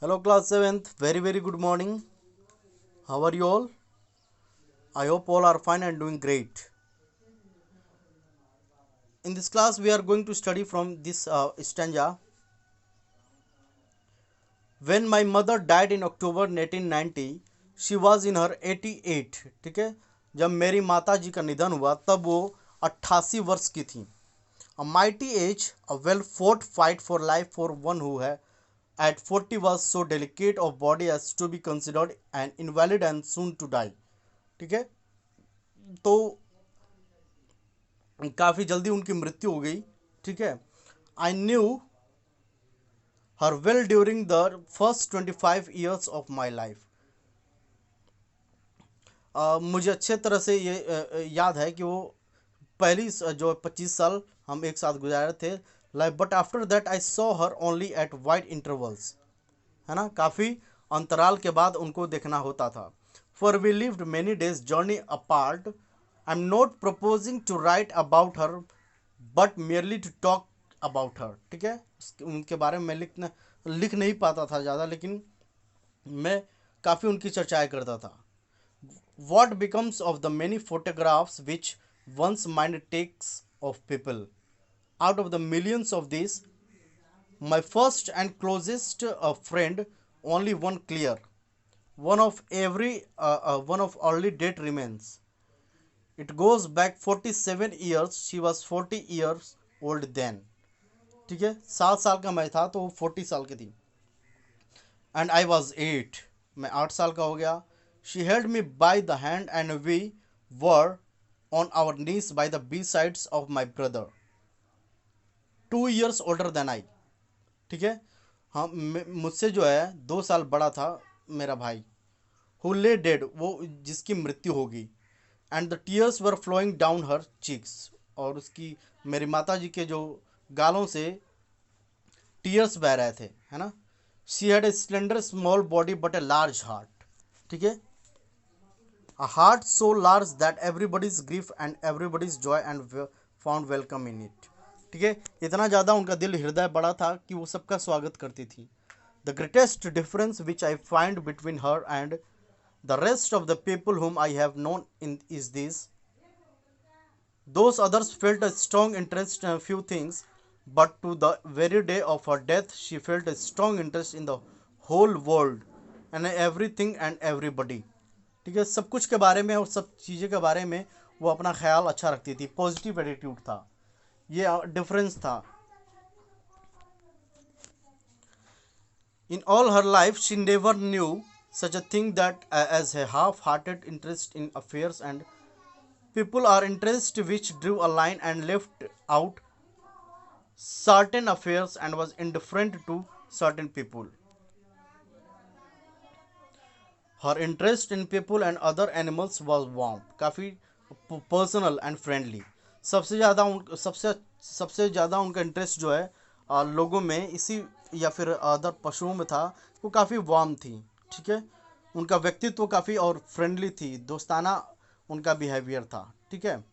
Hello, class 7th. Very good morning. How are you all? I hope all are fine and doing great. In this class, we are going to study from this stanza. When my mother died in October 1990, she was in her 88. ठीक है, जब मेरी माता जी का निधन हुआ तब वो 88 वर्ष की थी. A mighty age, a well fought fight for life for one who had at 40 was so delicate of body as to be considered an invalid and soon to die. ठीक है, तो काफ़ी जल्दी उनकी मृत्यु हो गई. ठीक है. I knew her well during the first 25 years of my life. मुझे अच्छे तरह से ये याद है कि वो पहली जो 25 साल हम एक साथ गुजारे थे life. But after that I saw her only at wide intervals. है ना, काफ़ी अंतराल के बाद उनको देखना होता था. For we lived many days journey apart. I am not proposing to write about her but merely to talk about her. ठीक है, उनके बारे में मैं लिख नहीं पाता था ज़्यादा, लेकिन मैं काफ़ी उनकी चर्चाएं करता था. What becomes of the many photographs which once mind takes of people. Out of the millions of this my first and closest friend, only one clear, one of early date remains. It goes back 47 years. She was 40 years old then. ठीक है, 7 साल का मैं था तो वो 40 साल की थी. And I was 8. मैं 8 साल का हो गया. She held me by the hand and we were on our knees by the besides of my brother, 2 years older than I. ठीक है, हाँ, मुझसे जो है 2 साल बड़ा था मेरा भाई. हु ले डेड, वो जिसकी मृत्यु होगी. And the tears were flowing down her cheeks, और उसकी मेरी माता जी के जो गालों से टीयर्स बह रहे थे. है ना. She had a slender small body but a large heart. ठीक है, a heart so large that everybody's grief and everybody's Joy and found welcome in it. ठीक है, इतना ज़्यादा उनका दिल हृदय बड़ा था कि वो सबका स्वागत करती थी. The greatest difference which I find between her and the rest of the people whom I have known in is this: those others felt a strong interest in a few things, but to the very day of her death she felt a strong interest in the whole world and everything and everybody. ठीक है, सब कुछ के बारे में और सब चीज़ें के बारे में वो अपना ख्याल अच्छा रखती थी. पॉजिटिव एटीट्यूड था, ये डिफरेंस था. In all her life, she never knew such a thing that as a half-hearted interest in affairs and people are interest which drew a line and left out certain affairs and was indifferent to certain people. Her interest in people and other animals was warm, काफ़ी personal and friendly. सबसे ज़्यादा उनका interest जो है लोगों में इसी या फिर अदर पशुओं में था. वो काफ़ी वार्म थी. ठीक है, उनका व्यक्तित्व काफ़ी और फ्रेंडली थी, दोस्ताना उनका बिहेवियर था. ठीक है.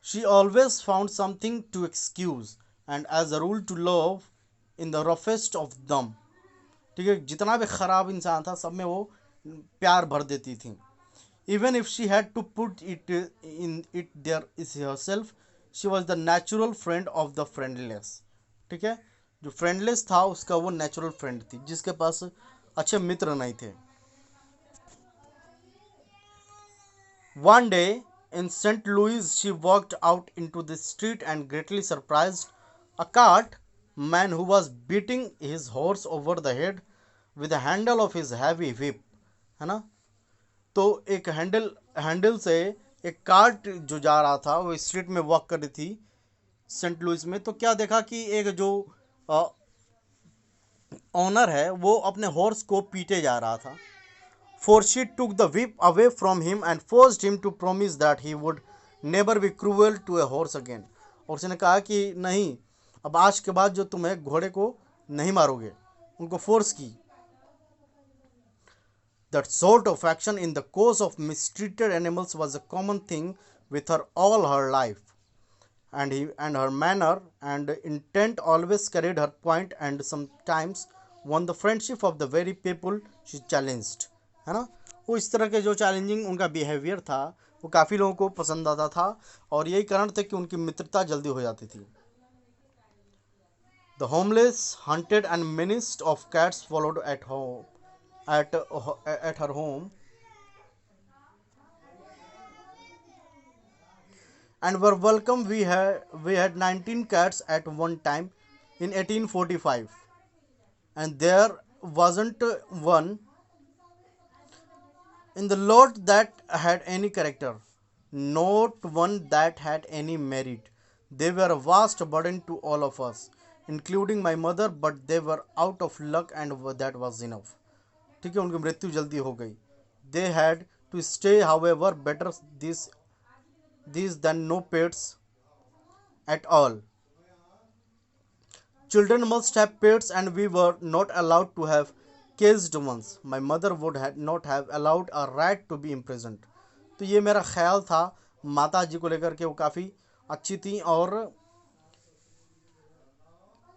She always found something to excuse and as a rule to love in the roughest of them. ठीक है, जितना भी ख़राब इंसान था सब में वो प्यार भर देती थी. Even if she had to put it in it there is herself, she was the natural friend of the friendless. ठीक है, जो फ्रेंडलेस था उसका वो नेचुरल फ्रेंड थी, जिसके पास अच्छे मित्र नहीं थे. One day in St. Louis she walked out into the street and greatly surprised a cart man who was beating his horse over the head with the handle of his heavy whip. है ना, तो एक handle से एक cart जो जा रहा था, वो स्ट्रीट में वॉक कर रही थी सेंट लुइस में. तो क्या देखा कि एक जो ऑनर है वो अपने हॉर्स को पीटे जा रहा था. For she took the whip away from him and forced him to promise that he would never be cruel to a horse again. और उसने कहा कि नहीं, अब आज के बाद जो तुम है घोड़े को नहीं मारोगे, उनको फोर्स की. That sort of action in the cause of mistreated animals was a common thing with her all her life, and her manner and intent always carried her point and sometimes won the friendship of the very people she challenged, है ना। वो इस तरह के जो challenging उनका behaviour था वो काफ़ी लोगों को पसंद आता था और यही कारण था कि उनकी मित्रता जल्दी हो जाती थी। The homeless, hunted and menaced of cats followed at her home and were welcome. We had 19 cats at one time in 1845, and there wasn't one in the lot that had any character, not one that had any merit. They were a vast burden to all of us, including my mother, but they were out of luck and that was enough. ठीक है, उनकी मृत्यु जल्दी हो गई। They had to stay however better this than no pets at all. Children must have pets and we were not allowed to have caged ones. My mother would not have allowed a rat to be imprisoned. तो ये मेरा ख्याल था माता जी को लेकर के, वो काफ़ी अच्छी थी और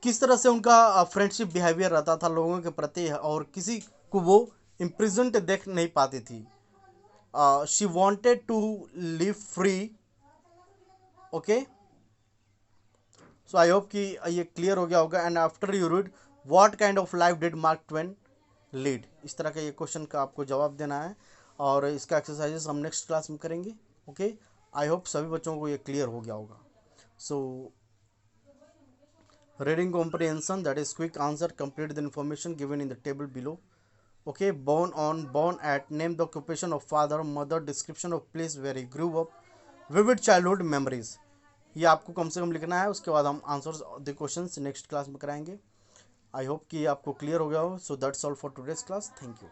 किस तरह से उनका फ्रेंडशिप बिहेवियर रहता था लोगों के प्रति और किसी को वो इम्प्रिजेंट देख नहीं पाती थी। She wanted to live free. Okay, so I hope कि ये क्लियर हो गया होगा। And after you read what kind of life did Mark Twain lead, इस तरह का ये क्वेश्चन का आपको जवाब देना है और इसका एक्सरसाइजेस हम नेक्स्ट क्लास में करेंगे। ओके, आई होप सभी बच्चों को ये क्लियर हो गया होगा। सो reading comprehension, that is quick answer, complete the information given in the table below. Okay, born at, name the occupation of father, mother, description of place where he grew up, vivid childhood memories, ये आपको कम से कम लिखना है। उसके बाद हम answers the questions next class में कराएंगे। आई होप कि आपको क्लियर हो गया हो। So that's all for today's class. Thank you.